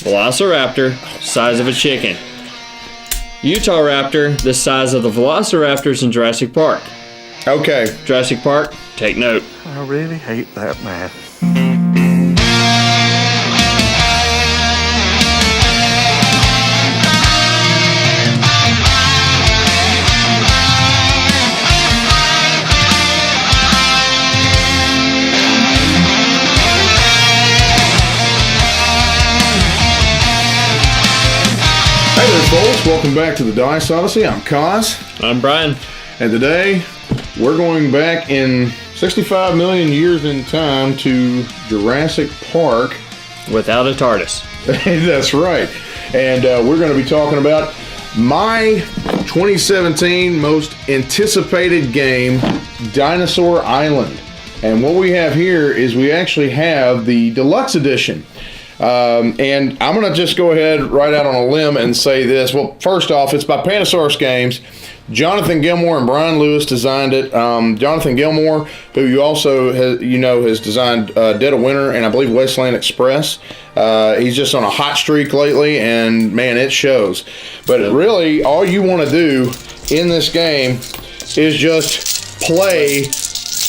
Velociraptor, size of a chicken. Utah Raptor, the size of the Velociraptors in Jurassic Park. Okay. Jurassic Park, take note. I really hate that man. Hey there, folks. Welcome back to the Dice Odyssey. I'm Kas. I'm Bryan. And today, we're going back in 65 million years in time to Jurassic Park. Without a TARDIS. That's right. And we're going to be talking about my 2017 most anticipated game, Dinosaur Island. And what we have here is we actually have the Deluxe Edition. And I'm going to just go ahead right out on a limb and say this. Well, first off, it's by Pandasaurus Games. Jonathan Gilmour and Brian Lewis designed it. Jonathan Gilmour, who you also has designed Dead of Winter and I believe Wasteland Express. He's just on a hot streak lately, and man, it shows. But really, all you want to do in this game is just play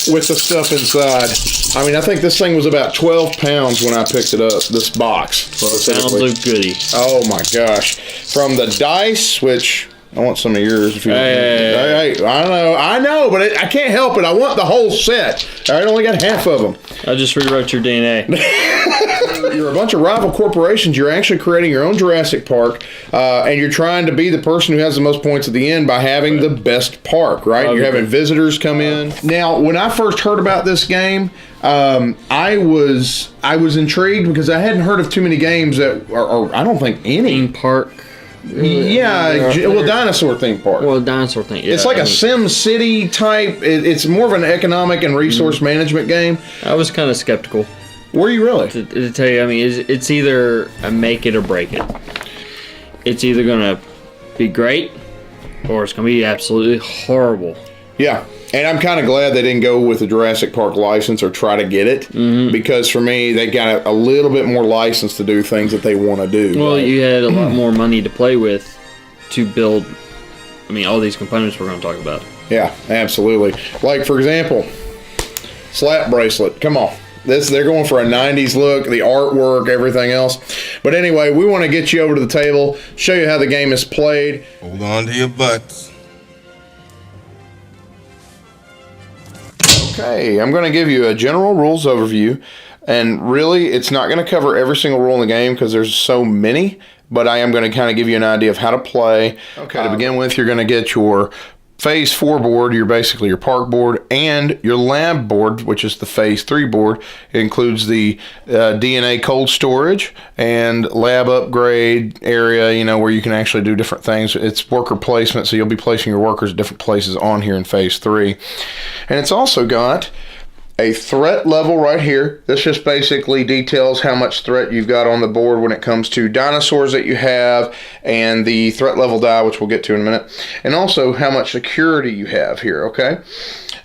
with the stuff inside. I mean, I think this thing was about 12 pounds when I picked it up, this box. Pounds of goodie. Oh my gosh. From the dice, which I want some of yours. If you hey, I know, but I can't help it. I want the whole set. I only got half of them. I just rewrote your DNA. You're a bunch of rival corporations. You're actually creating your own Jurassic Park, and you're trying to be the person who has the most points at the end by having the best park, right? You're having visitors come in. Now, when I first heard about this game, I was intrigued because I hadn't heard of too many games that are I don't think any. Theme park. Dinosaur theme park. Well, dinosaur thing. Yeah, it's like a Sim City type. It's more of an economic and resource management game. I was kind of skeptical. Were you really? To tell you, I mean, it's either a make it or break it. It's either gonna be great, or it's gonna be absolutely horrible. Yeah. And I'm kind of glad they didn't go with the Jurassic Park license or try to get it, because for me, they got a little bit more license to do things that they want to do. Well, right? you had a lot more money to play with to build, I mean, all these components we're going to talk about. Yeah, absolutely. Like, for example, slap bracelet. Come on. They're going for a 90s look, the artwork, everything else. But anyway, we want to get you over to the table, show you how the game is played. Hold on to your butts. Okay, I'm going to give you a general rules overview, and really it's not going to cover every single rule in the game because there's so many, but I am going to kind of give you an idea of how to play. Okay, to begin with, you're going to get your Phase 4 board, basically your park board, and your lab board, which is the Phase 3 board. It includes the DNA cold storage and lab upgrade area, where you can actually do different things. It's worker placement, so you'll be placing your workers at different places on here in Phase 3. And it's also got a threat level right here. This just basically details how much threat you've got on the board when it comes to dinosaurs that you have and the threat level die, which we'll get to in a minute, and also how much security you have here, okay?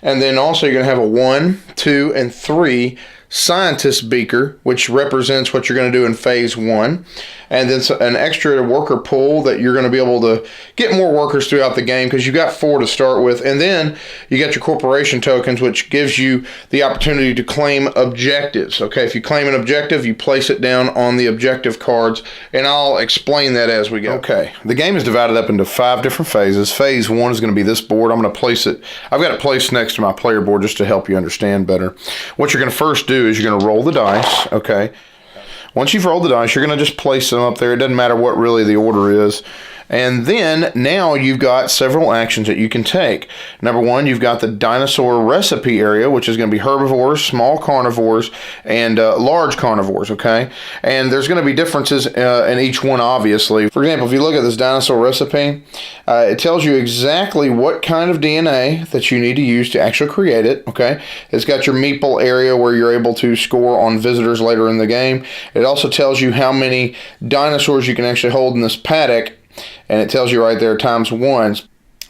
And then also you're going to have a 1, 2, and 3 scientist beaker, which represents what you're going to do in Phase 1. And then an extra worker pool that you're going to be able to get more workers throughout the game because you've got 4 to start with. And then you got your corporation tokens, which gives you the opportunity to claim objectives. Okay, if you claim an objective, you place it down on the objective cards, and I'll explain that as we go. Okay, the game is divided up into 5 different phases. Phase 1 is going to be this board. I'm going to place it, I've got it placed next to my player board just to help you understand better. What you're going to first do is you're going to roll the dice, okay? Once you've rolled the dice, you're going to just place them up there. It doesn't matter what really the order is. And then now you've got several actions that you can take. Number 1, you've got the dinosaur recipe area, which is going to be herbivores, small carnivores, and large carnivores, okay? And there's going to be differences in each one, obviously. For example, if you look at this dinosaur recipe, it tells you exactly what kind of DNA that you need to use to actually create it, okay? It's got your meeple area where you're able to score on visitors later in the game. It also tells you how many dinosaurs you can actually hold in this paddock, and it tells you right there times 1.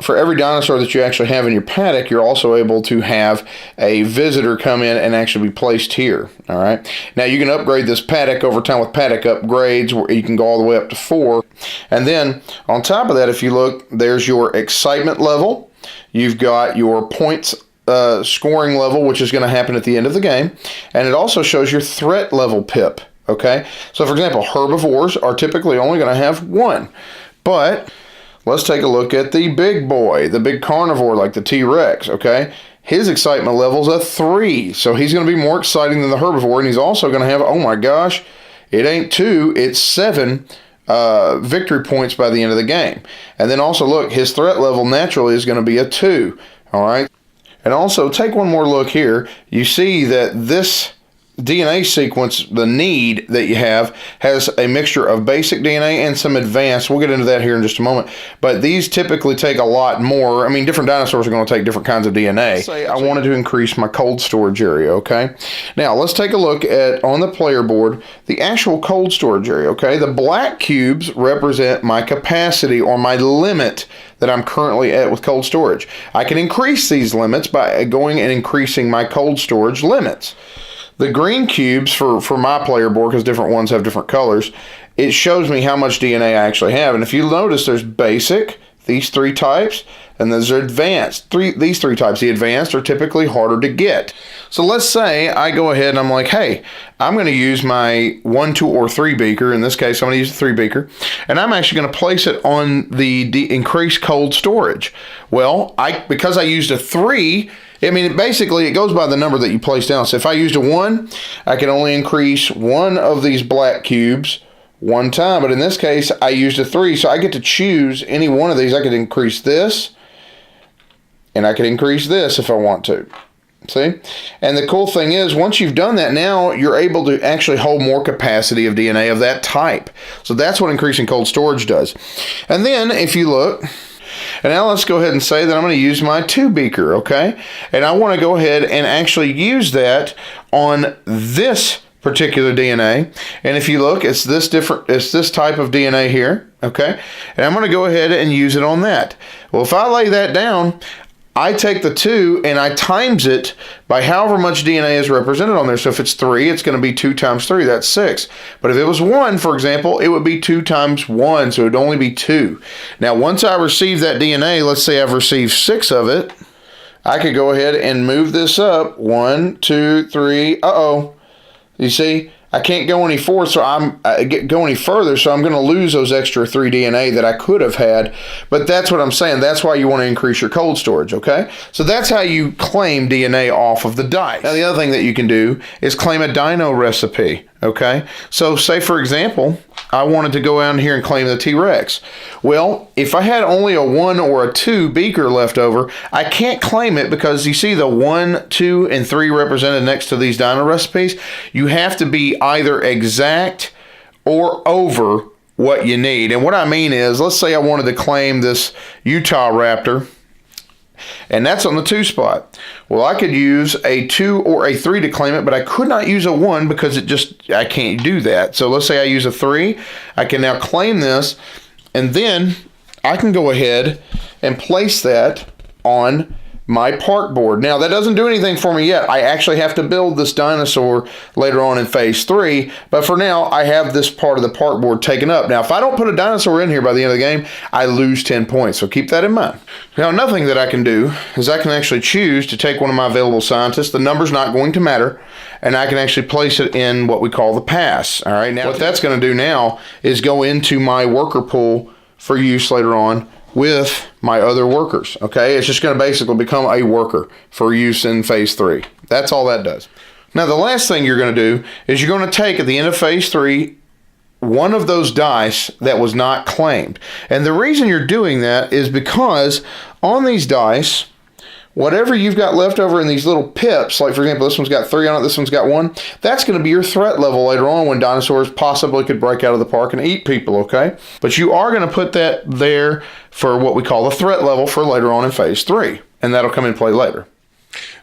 for every dinosaur that you actually have in your paddock, you're also able to have a visitor come in and actually be placed here. All right. Now you can upgrade this paddock over time with paddock upgrades, where you can go all the way up to 4. And then on top of that, if you look, there's your excitement level. You've got your points scoring level, which is going to happen at the end of the game. And it also shows your threat level pip. Okay. So for example, herbivores are typically only going to have 1. But let's take a look at the big boy, the big carnivore like the T-Rex, okay? His excitement level's a 3, so he's going to be more exciting than the herbivore, and he's also going to have, oh my gosh, it ain't 2, it's 7 victory points by the end of the game. And then also look, his threat level naturally is going to be a 2, all right? And also take one more look here. You see that this DNA sequence, the need that you have, has a mixture of basic DNA and some advanced. We'll get into that here in just a moment. But these typically take a lot more. I mean, different dinosaurs are going to take different kinds of DNA. Let's say I wanted to increase my cold storage area, okay? Now, let's take a look at, on the player board, the actual cold storage area, okay? The black cubes represent my capacity or my limit that I'm currently at with cold storage. I can increase these limits by going and increasing my cold storage limits. The green cubes for my player board, because different ones have different colors, it shows me how much DNA I actually have. And if you notice, there's basic, these 3 types, and there's advanced. These 3 types. The advanced are typically harder to get. So let's say I go ahead and I'm like, hey, I'm going to use my 1, 2, or 3 beaker. In this case, I'm going to use a 3 beaker. And I'm actually going to place it on the increased cold storage. Well, because I used a 3, I mean, basically, it goes by the number that you place down. So if I used a 1, I can only increase 1 of these black cubes 1 time. But in this case, I used a 3, so I get to choose any one of these. I could increase this, and I could increase this if I want to. See? And the cool thing is, once you've done that, now you're able to actually hold more capacity of DNA of that type. So that's what increasing cold storage does. And then, if you look... And now let's go ahead and say that I'm going to use my 2 beaker, okay? And I want to go ahead and actually use that on this particular DNA. And if you look, it's this type of DNA here, okay? And I'm going to go ahead and use it on that. Well, if I lay that down, I take the 2 and I times it by however much DNA is represented on there. So if it's 3, it's going to be 2 times 3. That's 6. But if it was 1, for example, it would be 2 times 1. So it would only be 2. Now, once I receive that DNA, let's say I've received 6 of it, I could go ahead and move this up. 1, 2, 3. Uh-oh. You see? I can't go any further, so I'm going to lose those extra 3 DNA that I could have had. But that's what I'm saying. That's why you want to increase your cold storage, okay? So that's how you claim DNA off of the dice. Now, the other thing that you can do is claim a dino recipe, okay? So say, for example, I wanted to go down here and claim the T-Rex. Well, if I had only a 1 or a 2 beaker left over, I can't claim it because you see the 1, 2, and 3 represented next to these dino recipes. You have to be either exact or over what you need. And what I mean is, let's say I wanted to claim this Utah Raptor, and that's on the 2 spot. Well, I could use a 2 or a 3 to claim it, but I could not use a 1 because I can't do that. So let's say I use a 3. I can now claim this, and then I can go ahead and place that on my park board. Now, that doesn't do anything for me yet. I actually have to build this dinosaur later on in phase 3, but for now, I have this part of the park board taken up. Now, if I don't put a dinosaur in here by the end of the game, I lose 10 points, so keep that in mind. Now, another thing that I can do is I can actually choose to take one of my available scientists. The number's not going to matter, and I can actually place it in what we call the pass. All right, now what that's going to do now is go into my worker pool for use later on with my other workers, okay? It's just going to basically become a worker for use in phase 3. That's all that does. Now, the last thing you're going to do is you're going to take, at the end of phase 3, one of those dice that was not claimed. And the reason you're doing that is because on these dice, whatever you've got left over in these little pips, like for example, this one's got 3 on it, this one's got 1, that's going to be your threat level later on when dinosaurs possibly could break out of the park and eat people, okay? But you are going to put that there for what we call the threat level for later on in phase 3, and that'll come into play later.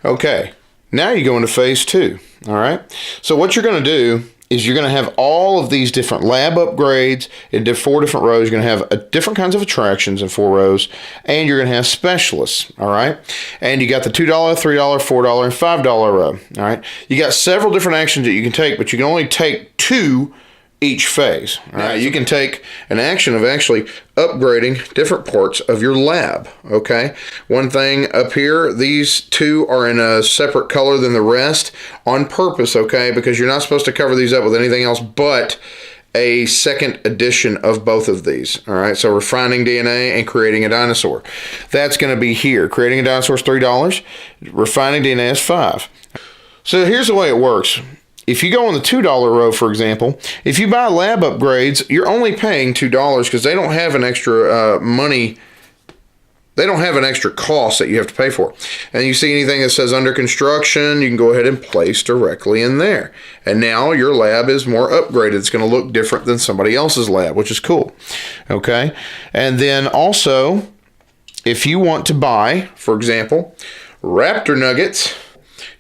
Okay, now you go into phase 2, all right? So what you're going to do is you're going to have all of these different lab upgrades in 4 different rows. You're going to have different kinds of attractions in 4 rows, and you're going to have specialists, all right? And you got the $2, $3, $4, and $5 row, all right? You got several different actions that you can take, but you can only take 2 each phase, all right? You can take an action of actually upgrading different parts of your lab, okay? One thing up here, these 2 are in a separate color than the rest on purpose, okay? Because you're not supposed to cover these up with anything else but a second edition of both of these, all right? So refining DNA and creating a dinosaur. That's going to be here. Creating a dinosaur is $3. Refining DNA is $5. So here's the way it works. If you go on the $2 row, for example, if you buy lab upgrades, you're only paying $2 because they don't have an extra money. They don't have an extra cost that you have to pay for. And you see anything that says under construction, you can go ahead and place directly in there. And now your lab is more upgraded. It's going to look different than somebody else's lab, which is cool. Okay. And then also, if you want to buy, for example, Raptor Nuggets,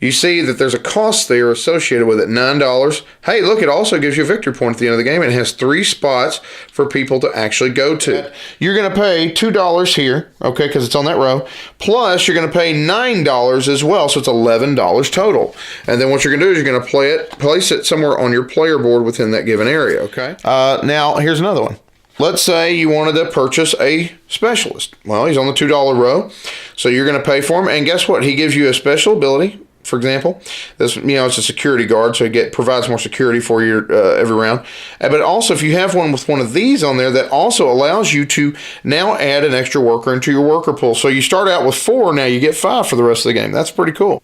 you see that there's a cost there associated with it, $9. Hey, look, it also gives you a victory point at the end of the game. It has 3 spots for people to actually go to. You're going to pay $2 here, okay, because it's on that row. Plus, you're going to pay $9 as well, so it's $11 total. And then what you're going to do is you're going to place it somewhere on your player board within that given area, okay? Now, here's another one. Let's say you wanted to purchase a specialist. Well, he's on the $2 row, so you're going to pay for him. And guess what? He gives you a special ability. For example, this, it's a security guard, so it provides more security for you every round. But also, if you have one with one of these on there, that also allows you to now add an extra worker into your worker pool. So you start out with 4, now you get 5 for the rest of the game. That's pretty cool.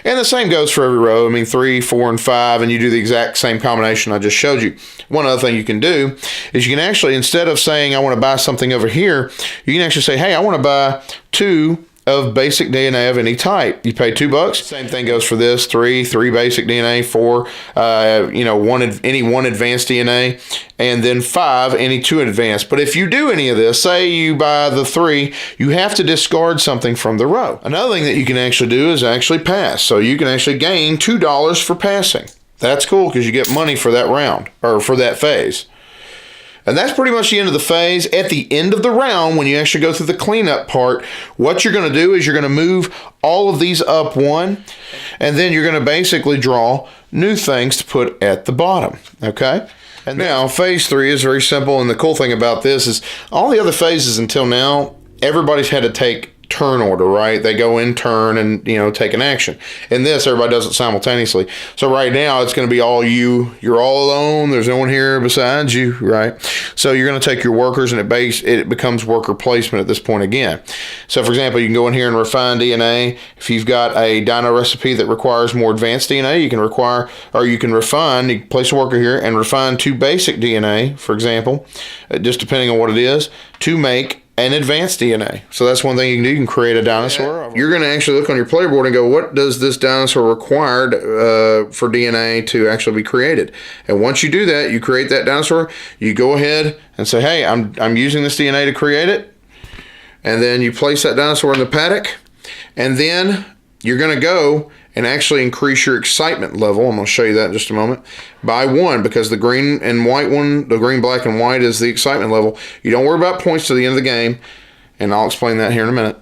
And the same goes for every row. 3, 4, and 5, and you do the exact same combination I just showed you. One other thing you can do is you can actually, instead of saying I want to buy something over here, you can actually say, hey, I want to buy 2 of basic DNA of any type. You pay $2. Same thing goes for this. 3 basic DNA, 4 any 1 advanced DNA, and then 5 any 2 advanced. But if you do any of this, say you buy the 3, you have to discard something from the row. Another thing that you can actually do is actually pass. So you can actually gain $2 for passing. That's cool because you get money for that round or for that phase. And that's pretty much the end of the phase. At the end of the round, when you actually go through the cleanup part, what you're going to do is you're going to move all of these up 1, and then you're going to basically draw new things to put at the bottom, okay? And now, phase 3 is very simple, and the cool thing about this is all the other phases until now, everybody's had to take turn order, right? They go in turn and, take an action. In this, everybody does it simultaneously. So right now, it's going to be all you. You're all alone. There's no one here besides you, right? So you're going to take your workers, and it becomes worker placement at this point again. So, for example, you can go in here and refine DNA. If you've got a dino recipe that requires more advanced DNA, you can refine, you can place a worker here and refine 2 basic DNA, for example, just depending on what it is, to make and advanced DNA. So that's one thing you can do. You can create a dinosaur. You're going to actually look on your player board and go, what does this dinosaur required for DNA to actually be created? And once you do that, you create that dinosaur, you go ahead and say, hey, I'm using this DNA to create it. And then you place that dinosaur in the paddock. And then you're going to go and actually increase your excitement level. I'm going to show you that in just a moment. By 1, because the green and white one, the green, black, and white is the excitement level. You don't worry about points to the end of the game, and I'll explain that here in a minute.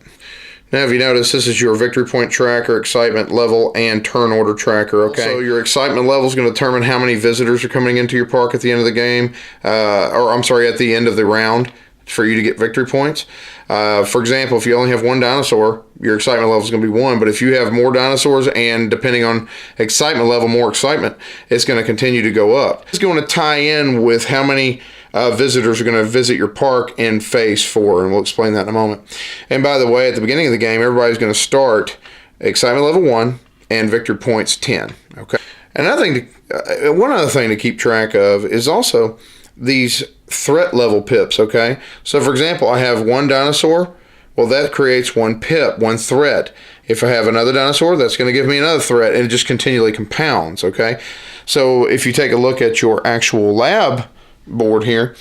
Now, if you notice, this is your victory point tracker, excitement level, and turn order tracker, okay? So your excitement level is going to determine how many visitors are coming into your park at the end of the game, at the end of the round for you to get victory points. For example, if you only have 1 dinosaur, your excitement level is going to be 1. But if you have more dinosaurs and depending on excitement level, more excitement, it's going to continue to go up. It's going to tie in with how many visitors are going to visit your park in phase 4, and we'll explain that in a moment. And by the way, at the beginning of the game, everybody's going to start excitement level 1 and victory points 10. Okay. One other thing to keep track of is also these threat level pips, okay? So for example, I have 1 dinosaur, well that creates 1 pip, 1 threat. If I have another dinosaur, that's going to give me another threat, and it just continually compounds, okay? So if you take a look at your actual lab board here,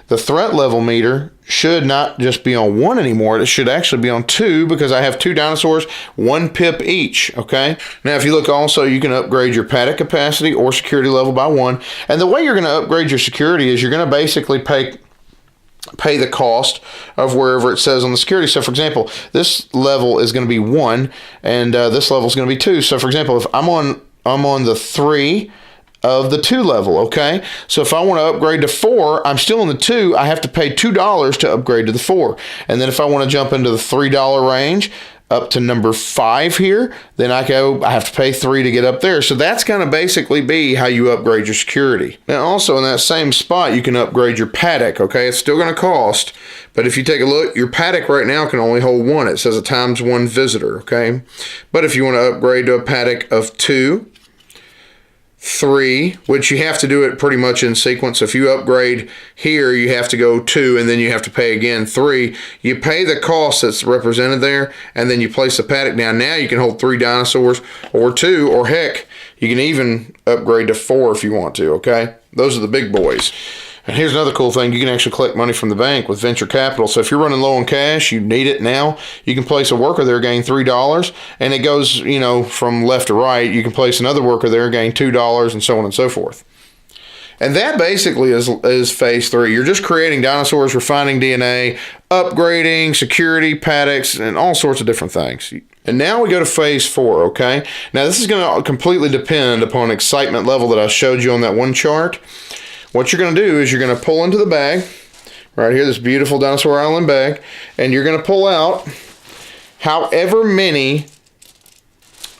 the threat level meter should not just be on 1 anymore. It should actually be on 2 because I have 2 dinosaurs, 1 pip each, okay? Now, if you look also, you can upgrade your paddock capacity or security level by 1. And the way you're going to upgrade your security is you're going to basically pay the cost of wherever it says on the security. So, for example, this level is going to be 1, and this level is going to be 2. So, for example, if I'm on the 3 of the 2 level, okay? So if I want to upgrade to 4, I'm still in the 2. I have to pay $2 to upgrade to the 4. And then if I want to jump into the $3 range up to number 5 here, then I have to pay 3 to get up there. So that's going to basically be how you upgrade your security. Now also in that same spot, you can upgrade your paddock, okay? It's still going to cost, but if you take a look, your paddock right now can only hold 1. It says a ×1 visitor, okay? But if you want to upgrade to a paddock of 2, 3, which you have to do it pretty much in sequence. If you upgrade here, you have to go 2, and then you have to pay again 3. You pay the cost that's represented there, and then you place the paddock down. Now you can hold 3 dinosaurs, or 2, or heck, you can even upgrade to 4 if you want to, okay? Those are the big boys. And here's another cool thing. You can actually collect money from the bank with venture capital. So if you're running low on cash, you need it now, you can place a worker there, gain $3, and it goes, you know, from left to right. You can place another worker there, gain $2, and so on and so forth. And that basically is phase 3. You're just creating dinosaurs, refining DNA, upgrading, security, paddocks, and all sorts of different things. And now we go to phase 4, okay? Now this is going to completely depend upon excitement level that I showed you on that one chart. What you're going to do is you're going to pull into the bag, right here, this beautiful Dinosaur Island bag, and you're going to pull out however many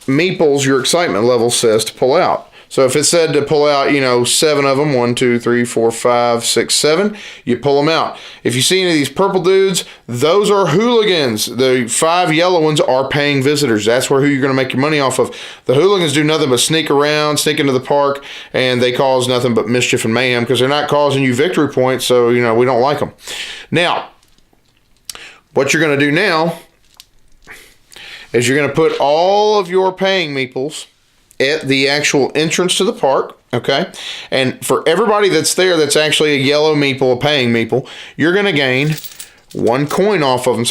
meeples your excitement level says to pull out. So if it said to pull out, you know, 7 of them, 1, 2, 3, 4, 5, 6, 7, you pull them out. If you see any of these purple dudes, those are hooligans. The 5 yellow ones are paying visitors. That's who you're going to make your money off of. The hooligans do nothing but sneak around, sneak into the park, and they cause nothing but mischief and mayhem because they're not causing you victory points, so, you know, we don't like them. Now, what you're going to do now is you're going to put all of your paying meeples at the actual entrance to the park, okay? And for everybody that's there that's actually a yellow meeple, a paying meeple, you're going to gain 1 coin off of them.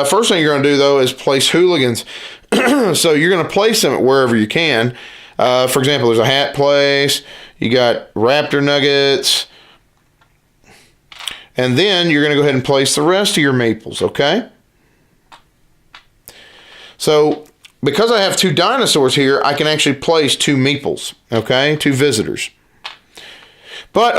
First thing you're going to do, though, is place hooligans. So you're going to place them wherever you can. For example, there's a hat place. You got raptor nuggets. And then you're going to go ahead and place the rest of your meeples, okay? So because I have 2 dinosaurs here, I can actually place 2 meeples, okay? 2 visitors. But,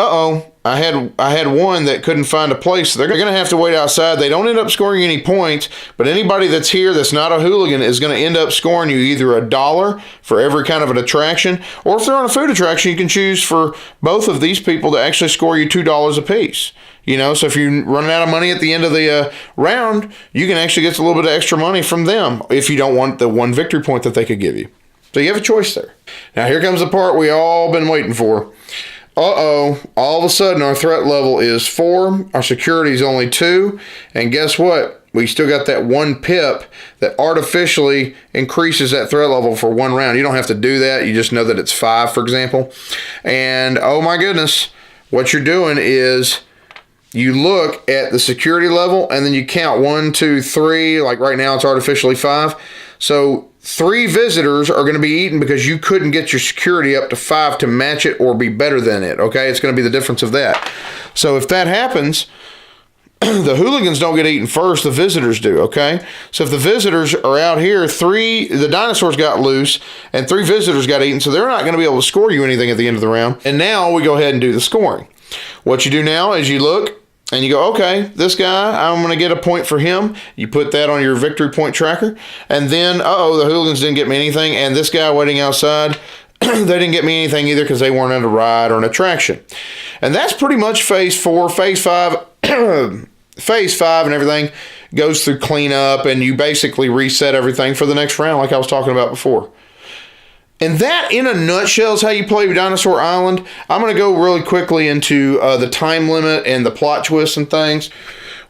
I had one that couldn't find a place. So they're going to have to wait outside. They don't end up scoring any points, but anybody that's here that's not a hooligan is going to end up scoring you either $1 for every kind of an attraction, or if they're on a food attraction, you can choose for both of these people to actually score you $2 a piece. You know, so if you're running out of money at the end of the round, you can actually get a little bit of extra money from them if you don't want the 1 victory point that they could give you. So you have a choice there. Now here comes the part we all been waiting for. All of a sudden our threat level is 4, our security is only 2, and guess what? We still got that 1 pip that artificially increases that threat level for 1 round. You don't have to do that. You just know that it's 5, for example. And oh my goodness, what you're doing is you look at the security level and then you count 1, 2, 3. Like right now it's artificially 5. So 3 visitors are going to be eaten because you couldn't get your security up to 5 to match it or be better than it, okay? It's going to be the difference of that. So if that happens, the hooligans don't get eaten first, the visitors do, okay? So if the visitors are out here, the dinosaurs got loose and 3 visitors got eaten, so they're not going to be able to score you anything at the end of the round. And now we go ahead and do the scoring. What you do now is you look and you go, okay, this guy, I'm going to get a point for him. You put that on your victory point tracker. And then, the hooligans didn't get me anything. And this guy waiting outside, they didn't get me anything either because they weren't in a ride or an attraction. And that's pretty much phase 4. Phase 5, phase 5 and everything goes through cleanup, and you basically reset everything for the next round like I was talking about before. And that, in a nutshell, is how you play Dinosaur Island. I'm going to go really quickly into the time limit and the plot twists and things.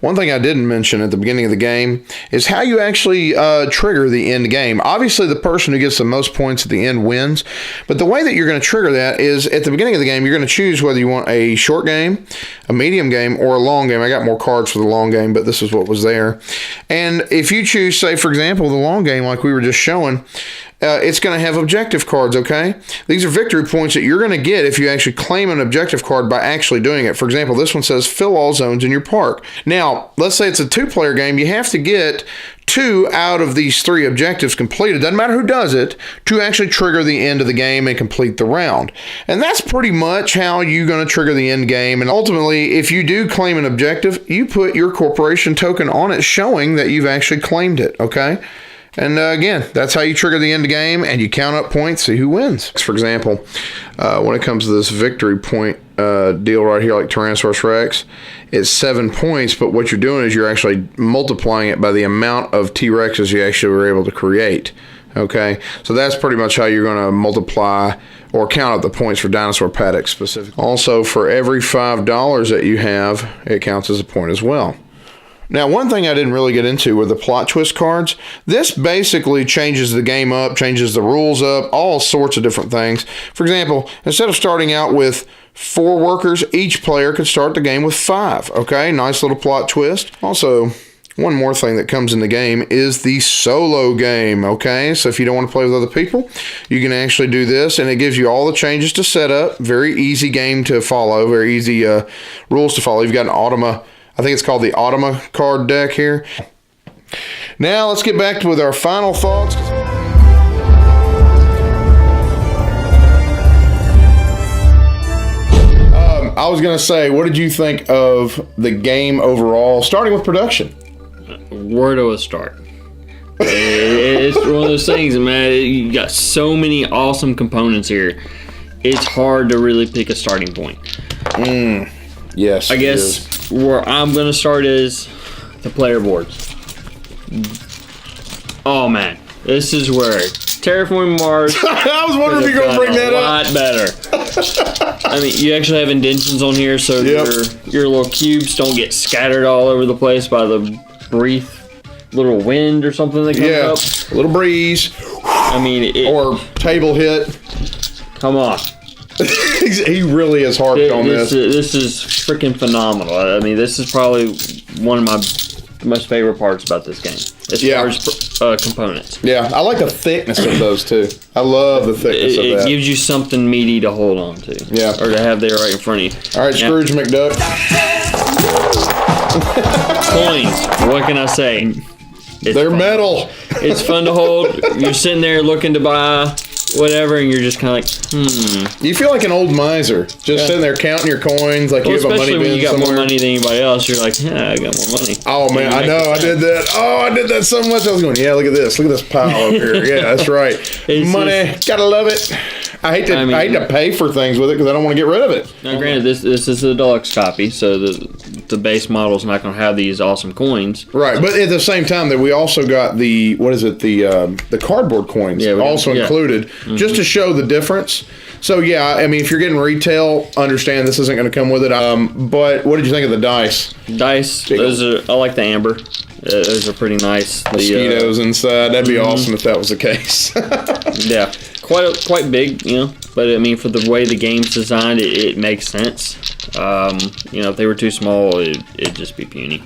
One thing I didn't mention at the beginning of the game is how you actually trigger the end game. Obviously, the person who gets the most points at the end wins, but the way that you're going to trigger that is at the beginning of the game, you're going to choose whether you want a short game, a medium game, or a long game. I got more cards for the long game, but this is what was there. And if you choose, say, for example, the long game like we were just showing, it's going to have objective cards, okay? These are victory points that you're going to get if you actually claim an objective card by actually doing it. For example, this one says fill all zones in your park. Now, let's say it's a 2-player game. You have to get 2 out of these 3 objectives completed, doesn't matter who does it, to actually trigger the end of the game and complete the round. And that's pretty much how you're going to trigger the end game. And ultimately, if you do claim an objective, you put your corporation token on it showing that you've actually claimed it, okay? And again, that's how you trigger the end game, and you count up points, see who wins. For example, when it comes to this victory point deal right here, like Tyrannosaurus Rex, it's 7 points, but what you're doing is you're actually multiplying it by the amount of T-Rexes you actually were able to create. Okay, so that's pretty much how you're going to multiply or count up the points for Dinosaur Paddock specifically. Also, for every $5 that you have, it counts as a point as well. Now, one thing I didn't really get into were the plot twist cards. This basically changes the game up, changes the rules up, all sorts of different things. For example, instead of starting out with 4 workers, each player could start the game with 5. Okay, nice little plot twist. Also, one more thing that comes in the game is the solo game, okay? So if you don't want to play with other people, you can actually do this, and it gives you all the changes to set up. Very easy game to follow, very easy rules to follow. You've got an Automa, I think it's called the Automa card deck here. Now let's get back with our final thoughts. I was going to say, what did you think of the game overall, starting with production? Where do I start? It's one of those things, man. You got so many awesome components here. It's hard to really pick a starting point. Yes. I guess where I'm going to start is the player boards. Oh, man. This is where Terraforming Mars. I was wondering if you're going to bring that up. A lot better. I mean, you actually have indentions on here so your little cubes don't get scattered all over the place by the brief little wind or something that comes up. A little breeze. I mean, or table hit. Come on. He really is hard on this. This is freaking phenomenal. I mean, this is probably one of my most favorite parts about this game. As far as components. Yeah, I like the thickness of those too. I love the thickness of that. It gives you something meaty to hold on to. Yeah. Or to have there right in front of you. All right, Scrooge McDuck. Coins. What can I say? They're fun. Metal. It's fun to hold. You're sitting there looking to buy whatever, and you're just kind of like, You feel like an old miser, just sitting there counting your coins like you have a money bin especially when you got somewhere. more money than anybody else. You're like, yeah, I got more money. Oh man, I know, I did that. Oh, I did that so much. I was going, yeah, look at this pile up here. Yeah, that's right. Money, gotta love it. I hate to pay for things with it because I don't want to get rid of it. Now, granted, this is a deluxe copy, so the base model is not going to have these awesome coins. Right, but at the same time, that we also got the the cardboard coins included, just to show the difference. So yeah, I mean, if you're getting retail, understand this isn't going to come with it. But what did you think of the dice? Dice, I like the amber. Those are pretty nice. Mosquitoes inside. That'd be awesome if that was the case. Yeah. Quite big, but I mean, for the way the game's designed, it makes sense. If they were too small, it'd just be puny.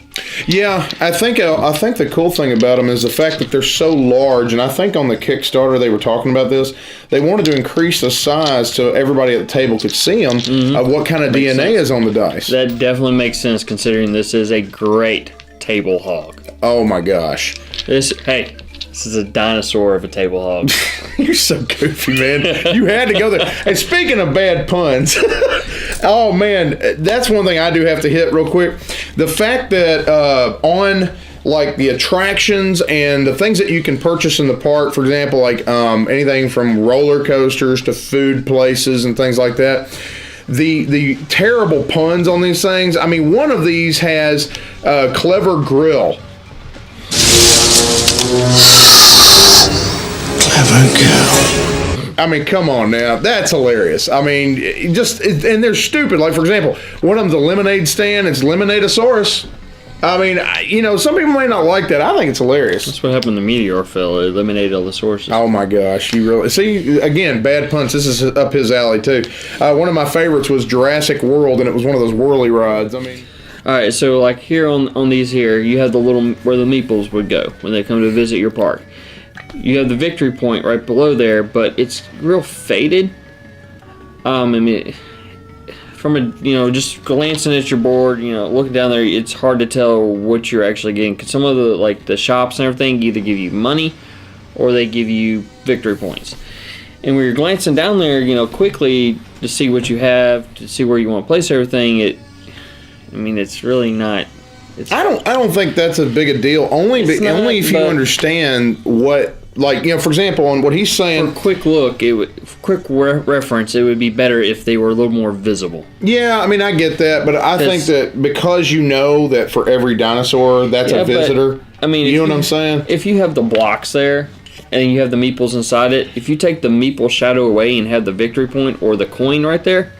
Yeah, I think the cool thing about them is the fact that they're so large, and I think on the Kickstarter they were talking about this. They wanted to increase the size so everybody at the table could see them of what kind of DNA is on the dice. That definitely makes sense considering this is a great table hog. Oh my gosh! This is a dinosaur of a table hog. You're so goofy, man. You had to go there. And speaking of bad puns, oh man, that's one thing I do have to hit real quick. The fact that on like the attractions and the things that you can purchase in the park, for example, like anything from roller coasters to food places and things like that. The terrible puns on these things. I mean, one of these has a clever grill. Clever girl. I mean, come on now. That's hilarious. I mean, and they're stupid. Like, for example, one of them's a lemonade stand. It's Lemonadosaurus. I mean, some people may not like that. I think it's hilarious. That's what happened to Meteor Phil. It eliminated all the sources. Oh, my gosh. You really... See, again, bad punch. This is up his alley, too. One of my favorites was Jurassic World, and it was one of those whirly rides. I mean... All right, so like here on these here, you have the little... where the meeples would go when they come to visit your park. You have the victory point right below there, but it's real faded. I mean... From just glancing at your board, looking down there, it's hard to tell what you're actually getting. Because some of the shops and everything either give you money or they give you victory points. And when you're glancing down there, quickly to see what you have, to see where you want to place everything, it's really not. I don't think that's a big a deal. Only if you understand what. Like, for example, on what he's saying... For a quick look, reference, it would be better if they were a little more visible. Yeah, I mean, I get that, but I think that because that for every dinosaur, that's a visitor. But, I mean... You know what I'm saying? If you have the blocks there, and you have the meeples inside it, if you take the meeple shadow away and have the victory point or the coin right there,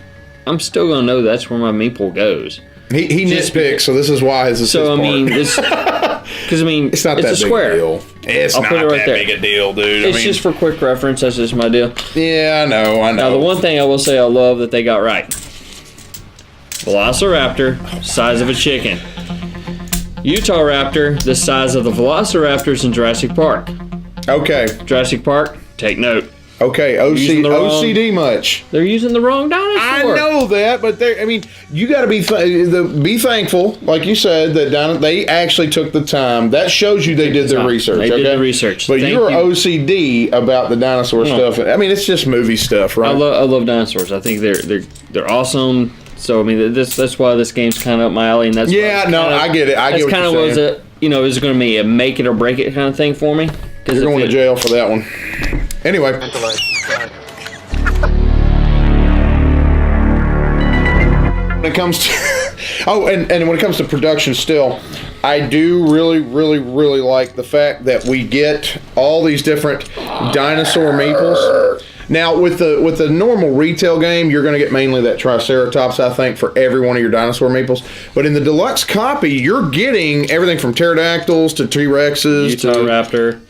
I'm still going to know that's where my meeple goes. He nitpicks, so this is why his So, I mean, it's not that a square. Big a deal. It's not that big a deal, dude. It's just for quick reference. That's just my deal. Yeah, I know. Now, the one thing I will say I love that they got right. Velociraptor, size of a chicken. Utah Raptor, the size of the Velociraptors in Jurassic Park. Okay. Jurassic Park, take note. Okay, OCD much. They're using the wrong dinosaur. I know that, but you got to be thankful, like you said, that they actually took the time. That shows you they did their research. They did the research. But you're OCD about the dinosaur stuff. I mean, it's just movie stuff, right? I love dinosaurs. I think they're awesome. So I mean, that's why this game's kind of up my alley, and that's I get it. I get what you're saying. That's kind of was is going to be a make it or break it kind of thing for me. You're going to jail for that one. Anyway. When it comes to and when it comes to production still, I do really, really, really like the fact that we get all these different dinosaur meeples. Now, with the normal retail game, you're going to get mainly that Triceratops, I think, for every one of your dinosaur meeples. But in the deluxe copy, you're getting everything from pterodactyls to T-Rexes Utah Raptor.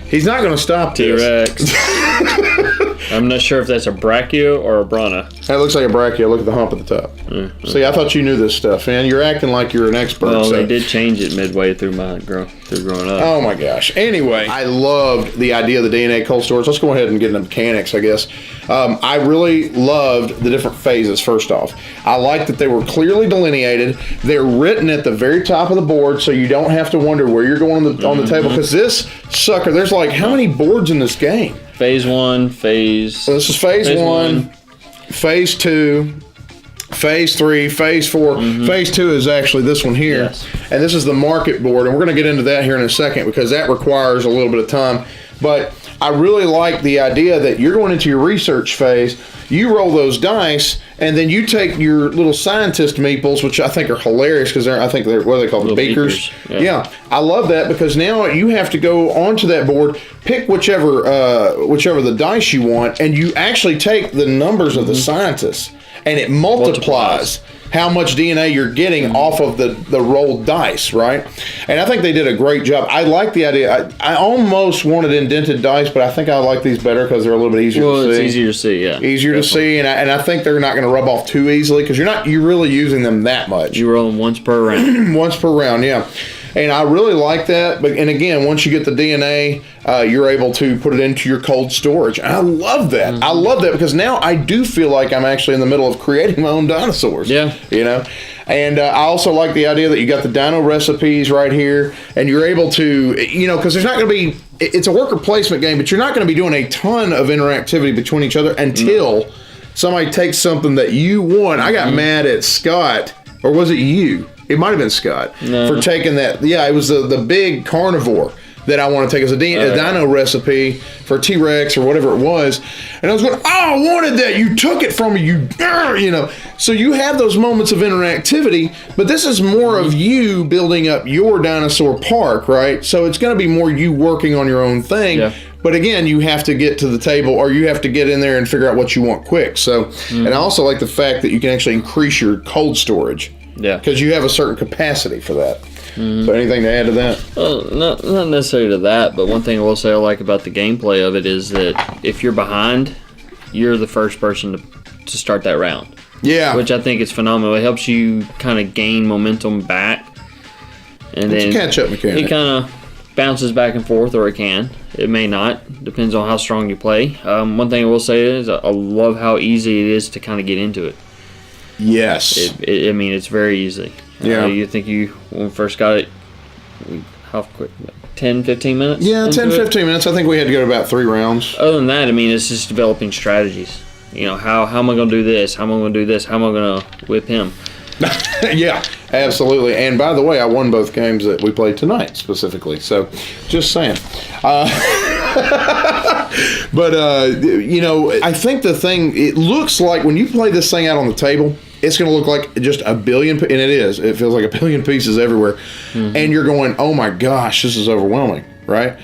He's not going to stop T-Rex. I'm not sure if that's a brachio or a brana. That looks like a brachio. Look at the hump at the top. Mm-hmm. See, I thought you knew this stuff, man. You're acting like you're an expert. Well, they did change it midway through growing up. Oh, my gosh. Anyway, I loved the idea of the DNA cold storage. Let's go ahead and get into mechanics, I guess. I really loved the different phases, first off. I like that they were clearly delineated. They're written at the very top of the board, so you don't have to wonder where you're going on the table. Because this sucker, there's like, how many boards in this game? Phase 1, So this is phase 1, phase 2, phase 3, phase 4. Phase 2 is actually this one here. Yes. And this is the market board. And we're going to get into that here in a second because that requires a little bit of time. But I really like the idea that you're going into your research phase, you roll those dice, and then you take your little scientist meeples, which I think are hilarious because I think they're, what are they called, the beakers? Yeah, I love that because now you have to go onto that board, pick whichever the dice you want, and you actually take the numbers of the scientists, and it multiplies how much DNA you're getting off of the rolled dice, right? And I think they did a great job. I like the idea. I almost wanted indented dice, but I think I like these better because they're a little bit easier to see. Well, it's easier to see, yeah. Easier to see, and I think they're not going to rub off too easily because you're really using them that much. You roll them once per round. Once per round, yeah. And I really like that. But again, once you get the DNA, you're able to put it into your cold storage. And I love that. I love that because now I do feel like I'm actually in the middle of creating my own dinosaurs. Yeah. You know? And I also like the idea that you got the dino recipes right here, and you're able to, because there's not going to be, it's a worker placement game, but you're not going to be doing a ton of interactivity between each other until somebody takes something that you won. I got mad at Scott, or was it you? It might have been Scott for taking that. Yeah, it was the big carnivore that I want to take as a dino recipe for T-Rex or whatever it was. And I was going, I wanted that. You took it from me, you know. So you have those moments of interactivity, but this is more of you building up your dinosaur park, right? So it's going to be more you working on your own thing. Yeah. But again, you have to get to the table, or you have to get in there and figure out what you want quick. So, and I also like the fact that you can actually increase your cold storage. Yeah. Because you have a certain capacity for that. So anything to add to that? Well, not necessarily to that, but one thing I will say I like about the gameplay of it is that if you're behind, you're the first person to start that round. Yeah. Which I think is phenomenal. It helps you kind of gain momentum back. And It's then a catch-up mechanic. It kind of bounces back and forth, or it can. It may not. Depends on how strong you play. One thing I will say is I love how easy it is to kind of get into it. Yes. I mean, it's very easy. Yeah. You think when we first got it, how quick? 10, 15 minutes? Yeah, 10, into it? 15 minutes. I think we had to go about 3 rounds. Other than that, I mean, it's just developing strategies. You know, how am I going to do this? How am I going to do this? How am I going to whip him? Yeah, absolutely. And by the way, I won both games that we played tonight specifically. So, just saying. But, you know, I think it looks like when you play this thing out on the table, it's going to look like just a billion, and it is. It feels like a billion pieces everywhere. And you're going, oh my gosh, this is overwhelming, right?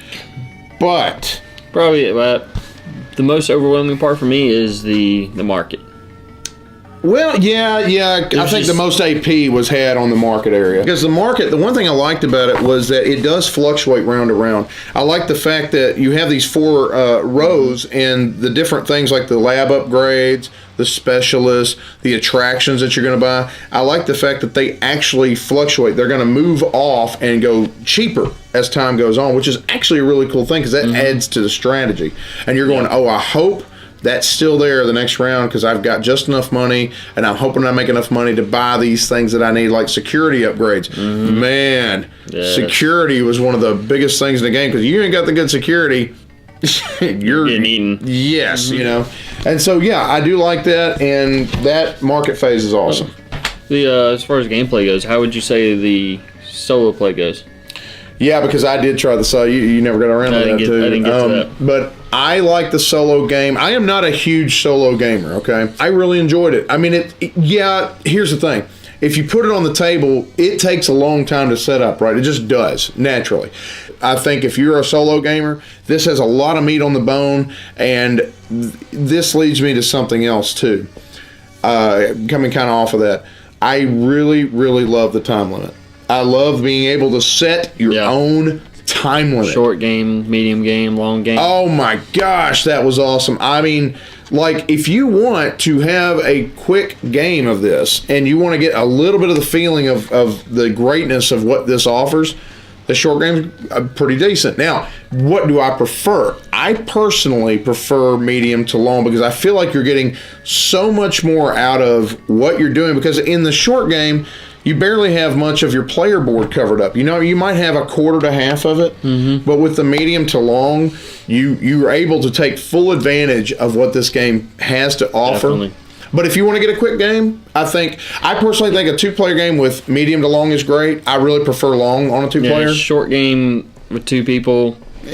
But Probably the most overwhelming part for me is the market. well, yeah. I think the most AP was had on the market area. Because the market, the one thing I liked about it was that it does fluctuate round to round. I like the fact that you have these 4 rows and the different things like the lab upgrades, the specialists, the attractions that you're going to buy. I like the fact that they actually fluctuate. They're going to move off and go cheaper as time goes on, which is actually a really cool thing because that adds to the strategy. And you're going, oh, I hope that's still there the next round because I've got just enough money and I'm hoping I make enough money to buy these things that I need, like security upgrades. Man, security was one of the biggest things in the game because you ain't got the good security. You're getting eaten. Yes, you know. And so, yeah, I do like that, and that market phase is awesome. As far as gameplay goes, how would you say the solo play goes? Yeah, because I did try the solo. You never got around to that, too. I didn't get to that. But I like the solo game. I am not a huge solo gamer, okay? I really enjoyed it. I mean, here's the thing. If you put it on the table, it takes a long time to set up, right? It just does, naturally. I think if you're a solo gamer, this has a lot of meat on the bone, and this leads me to something else, too. Coming kind of off of that, I really, really love the time limit. I love being able to set your own time limit. Short game, medium game, long game. Oh my gosh, that was awesome. I mean, like, if you want to have a quick game of this and you want to get a little bit of the feeling of the greatness of what this offers, the short game's pretty decent. Now, what do I prefer? I personally prefer medium to long because I feel like you're getting so much more out of what you're doing, because in the short game, you barely have much of your player board covered up. You know, you might have a quarter to half of it, but with the medium to long, you're able to take full advantage of what this game has to offer. Definitely. But if you want to get a quick game, I personally think a 2-player game with medium to long is great. I really prefer long on a 2-player. Short game with 2 people. We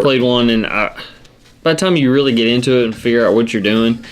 played one, and by the time you really get into it and figure out what you're doing,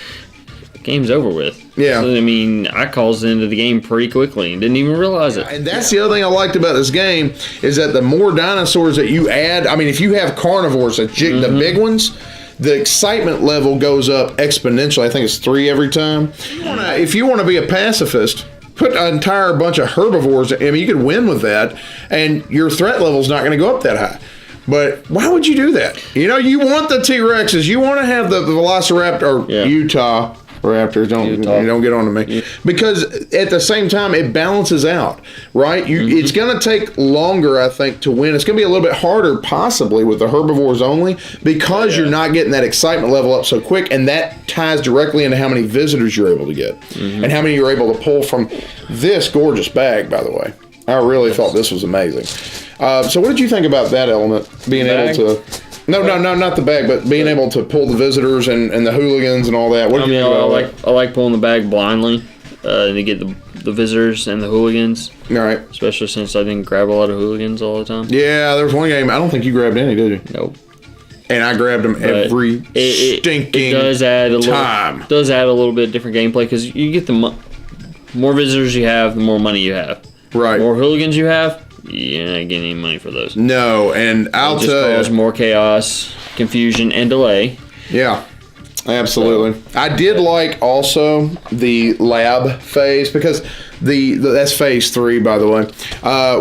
the game's over with. Yeah. So, I mean, I caused into the game pretty quickly and didn't even realize it. And that's the other thing I liked about this game is that the more dinosaurs that you add, I mean, if you have carnivores, the big ones, the excitement level goes up exponentially. I think it's 3 every time. If you want to be a pacifist, put an entire bunch of herbivores. I mean, you could win with that, and your threat level's not going to go up that high. But why would you do that? You know, you want the T-Rexes. You want to have the Velociraptor, or Utah Raptors. Don't get on to me. Because at the same time, it balances out, right? It's going to take longer, I think, to win. It's going to be a little bit harder, possibly, with the herbivores only, because you're not getting that excitement level up so quick, and that ties directly into how many visitors you're able to get, and how many you're able to pull from this gorgeous bag, by the way. I really thought this was amazing. So what did you think about that element, being able to... No, not the bag, but being able to pull the visitors and the hooligans and all that. What do you think about that? I like pulling the bag blindly to get the visitors and the hooligans. All right. Especially since I didn't grab a lot of hooligans all the time. Yeah, there was one game, I don't think you grabbed any, did you? Nope. And I grabbed them every stinking it does add a time. Little, does add a little bit different gameplay because you get the more visitors you have, the more money you have. Right. The more hooligans you have, you're not getting any money for those. No, and I'll It just tell cause you, more chaos, confusion, and delay. yeah. Absolutely. I did like also the lab phase because that's phase 3, by the way.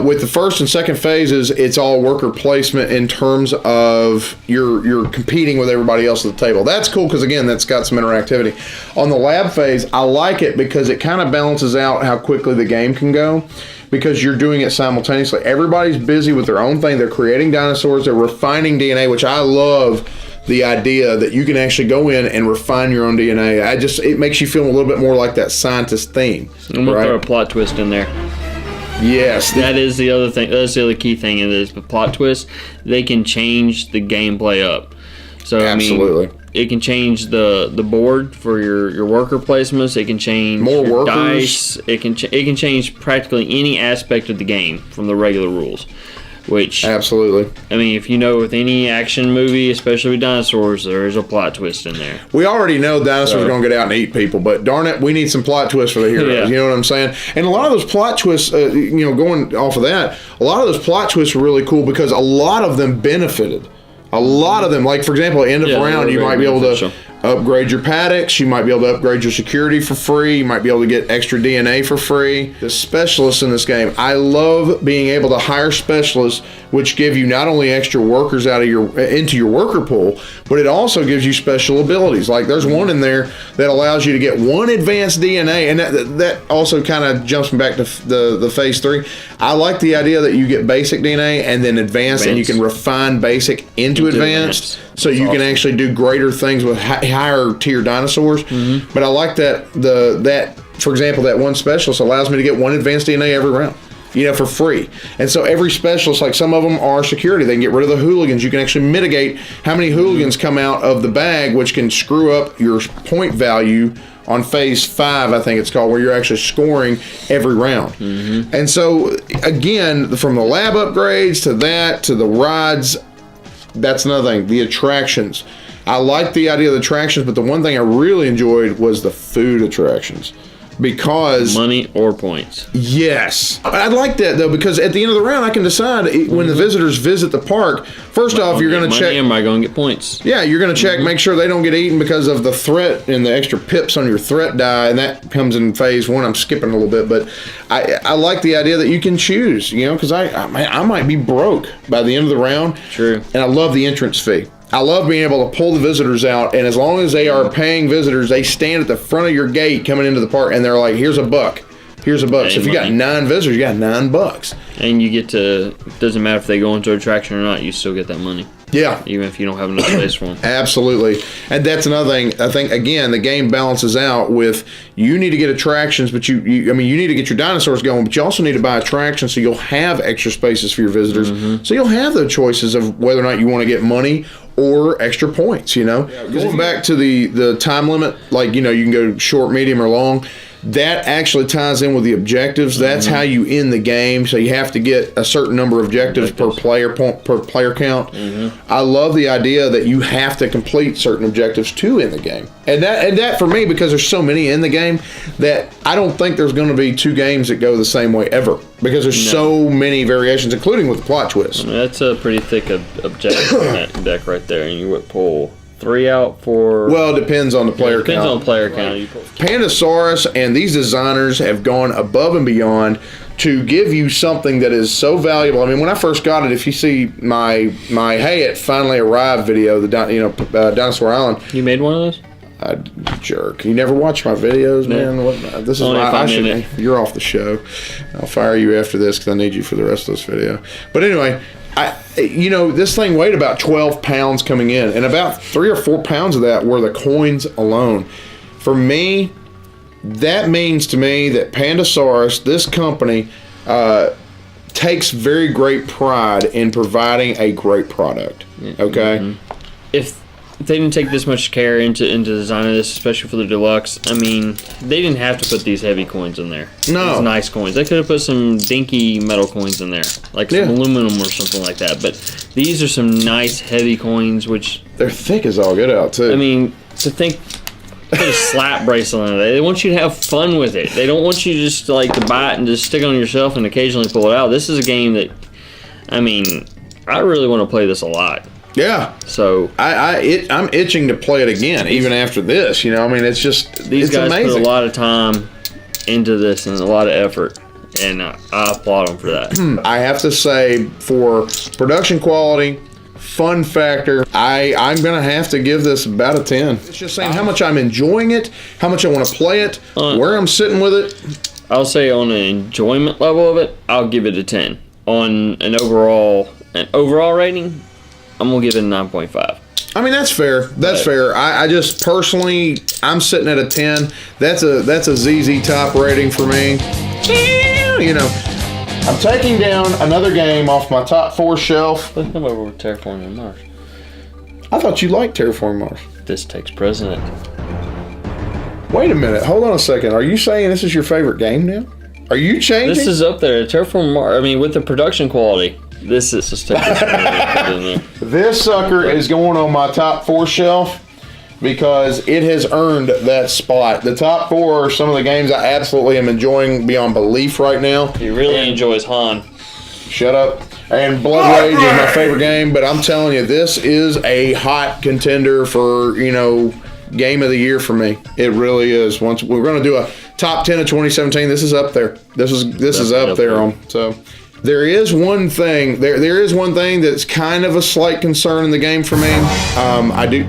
With the first and second phases, it's all worker placement in terms of you're competing with everybody else at the table. That's cool because again, that's got some interactivity. On the lab phase, I like it because it kind of balances out how quickly the game can go. Because you're doing it simultaneously. Everybody's busy with their own thing. They're creating dinosaurs. They're refining DNA, which I love. The idea that you can actually go in and refine your own DNA. It makes you feel a little bit more like that scientist theme. I'm gonna throw a plot twist in there. Yes, that is the other thing. That's the other key thing in this. But plot twist, they can change the gameplay up. So absolutely. I mean, it can change the board for your worker placements. It can change more your workers. Dice. It can change practically any aspect of the game from the regular rules. Which absolutely. I mean, if you know, with any action movie, especially with dinosaurs, there is a plot twist in there. We already know dinosaurs are going to get out and eat people, but darn it, we need some plot twists for the heroes. Yeah. You know what I'm saying? And a lot of those plot twists, going off of that, a lot of those plot twists were really cool because a lot of them benefited. A lot of them, like for example, at the end of the round, you might be able to upgrade your paddocks. You might be able to upgrade your security for free. You might be able to get extra DNA for free. The specialists in this game, I love being able to hire specialists, which give you not only extra workers into your worker pool, but it also gives you special abilities. Like there's one in there that allows you to get 1 advanced DNA, and that also kind of jumps me back to the phase 3. I like the idea that you get basic DNA and then advanced, and you can refine basic into advanced. So you can actually do greater things with higher tier dinosaurs. Mm-hmm. But I like that for example, that one specialist allows me to get 1 advanced DNA every round, for free. And so every specialist, like some of them are security. They can get rid of the hooligans. You can actually mitigate how many hooligans come out of the bag, which can screw up your point value on phase 5, I think it's called, where you're actually scoring every round. Mm-hmm. And so again, from the lab upgrades to the rides, that's another thing. The attractions. I like the idea of the attractions, but the one thing I really enjoyed was the food attractions. Because money or points. Yes. I like that though, because at the end of the round I can decide when the visitors visit the park, first off you're going to check, am I going to get points? Yeah, you're going to check, make sure they don't get eaten because of the threat and the extra pips on your threat die, and that comes in phase 1. I'm skipping a little bit, but I like the idea that you can choose, because I might be broke by the end of the round. True. And I love the entrance fee. I love being able to pull the visitors out, and as long as they are paying visitors, they stand at the front of your gate coming into the park, and they're like, here's a buck. Here's a buck. So if you got 9 visitors, you got $9. And you get to, doesn't matter if they go into an attraction or not, you still get that money. Yeah. Even if you don't have enough space for them. Absolutely. And that's another thing. I think, again, the game balances out with you need to get attractions, but you need to get your dinosaurs going, but you also need to buy attractions so you'll have extra spaces for your visitors. Mm-hmm. So you'll have the choices of whether or not you want to get money or extra points, Going back to the time limit, like, you can go short, medium, or long. That actually ties in with the objectives. That's how you end the game. So you have to get a certain number of objectives per player count. Mm-hmm. I love the idea that you have to complete certain objectives to end the game. And that for me, because there's so many in the game, that I don't think there's going to be 2 games that go the same way ever. Because there's so many variations, including with the plot twist. That's a pretty thick objective in that deck right there, and you would pull 3 out for... Well, it depends on the player count. Depends on the player count. Pandasaurus and these designers have gone above and beyond to give you something that is so valuable. I mean, when I first got it, if you see my hey, it finally arrived video, Dinosaur Island. You made one of those? Jerk. You never watch my videos, man? What, this is why you're off the show. I'll fire you after this because I need you for the rest of this video. But anyway, this thing weighed about 12 pounds coming in, and about 3 or 4 pounds of that were the coins alone. For me, that means to me that Pandasaurus, this company, takes very great pride in providing a great product. Okay? Mm-hmm. If they didn't take this much care into designing this, especially for the deluxe, I mean, they didn't have to put these heavy coins in there. No. These nice coins. They could have put some dinky metal coins in there, like some aluminum or something like that. But these are some nice heavy coins, which... They're thick as all get out, too. I mean, to think put a slap bracelet on it. They want you to have fun with it. They don't want you just to buy it and just stick it on yourself and occasionally pull it out. This is a game that, I mean, I really want to play this a lot. Yeah. So I'm itching to play it again, even after this. You know, I mean, it's just these guys amazing. put a lot of time into this and a lot of effort, and I applaud them for that. I have to say, for production quality, fun factor, I'm gonna have to give this about a 10. It's just saying how much I'm enjoying it, how much I want to play it, where I'm sitting with it. I'll say on an enjoyment level of it, I'll give it a 10. On an overall rating, I'm gonna give it a 9.5. I mean, that's fair. That's fair. I just personally, I'm sitting at a 10. That's a ZZ Top rating for me. You know, I'm taking down another game off my top 4 shelf. Let's come over with Terraforming Mars. I thought you liked Terraforming Mars. This takes precedent. Wait a minute. Hold on a second. Are you saying this is your favorite game now? Are you changing? This is up there. Terraforming Mars. I mean, with the production quality, this is just This sucker is going on my top 4 shelf because it has earned that spot. The top 4 are some of the games I absolutely am enjoying beyond belief right now. He really enjoys Han. Shut up. And Blood Rage is my favorite game, but I'm telling you, this is a hot contender for, you know, game of the year for me. It really is. Once we're going to do a top 10 of 2017, this is up there. This is up there on. So there is one thing. There is one thing that's kind of a slight concern in the game for me. I do.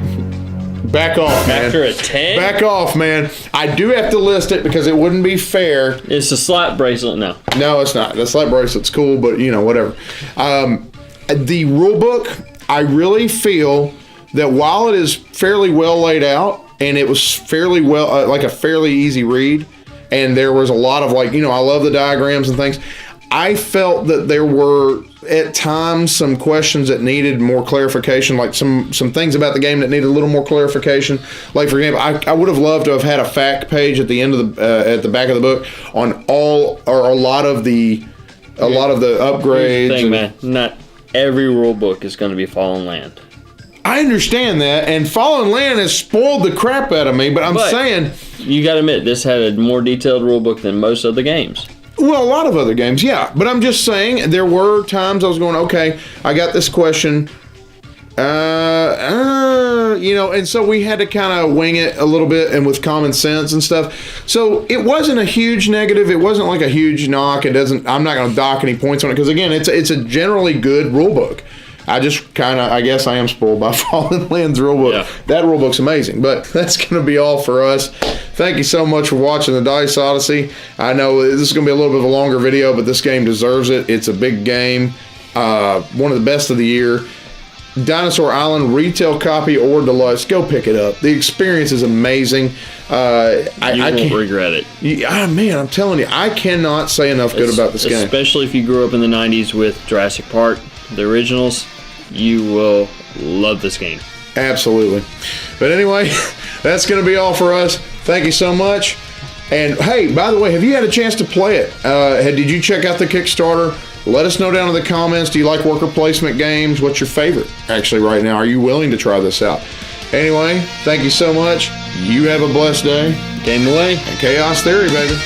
Back off, man. After a 10? Back off, man. I do have to list it because it wouldn't be fair. It's a slap bracelet now. No, it's not. The slap bracelet's cool, but, you know, whatever. The rule book, I really feel that while it is fairly well laid out, and it was fairly well, like a fairly easy read, and there was a lot of, like, you know, I love the diagrams and things, I felt that there were at times some questions that needed more clarification, like some things about the game that needed a little more clarification. Like, for example, I would have loved to have had a fact page at the end of the at the back of the book on all or a lot of the upgrades. Here's the thing, man. Not every rule book is going to be Fallen Land. I understand that, and Fallen Land has spoiled the crap out of me. But I'm saying, you got to admit, this had a more detailed rule book than most of the games. Well, a lot of other games, yeah. But I'm just saying, there were times I was going, okay, I got this question, you know, and so we had to kind of wing it a little bit and with common sense and stuff. So it wasn't a huge negative. It wasn't like a huge knock. I'm not going to dock any points on it because, again, it's a generally good rule book. I guess I am spoiled by Fallen Lands rulebook. Yeah. That rulebook's amazing, but that's going to be all for us. Thank you so much for watching the Dice Odyssey. I know this is going to be a little bit of a longer video, but this game deserves it. It's a big game, one of the best of the year. Dinosaur Island, retail copy or deluxe, go pick it up. The experience is amazing. I won't regret it. Man, I'm telling you, I cannot say enough good about this game. Especially if you grew up in the 90s with Jurassic Park, the originals. You will love this game. Absolutely. But anyway, that's going to be all for us. Thank you so much. And hey, by the way, have you had a chance to play it? Did you check out the Kickstarter? Let us know down in the comments. Do you like worker placement games? What's your favorite actually right now? Are you willing to try this out? Anyway, thank you so much. You have a blessed day. Game away. And Chaos Theory, baby.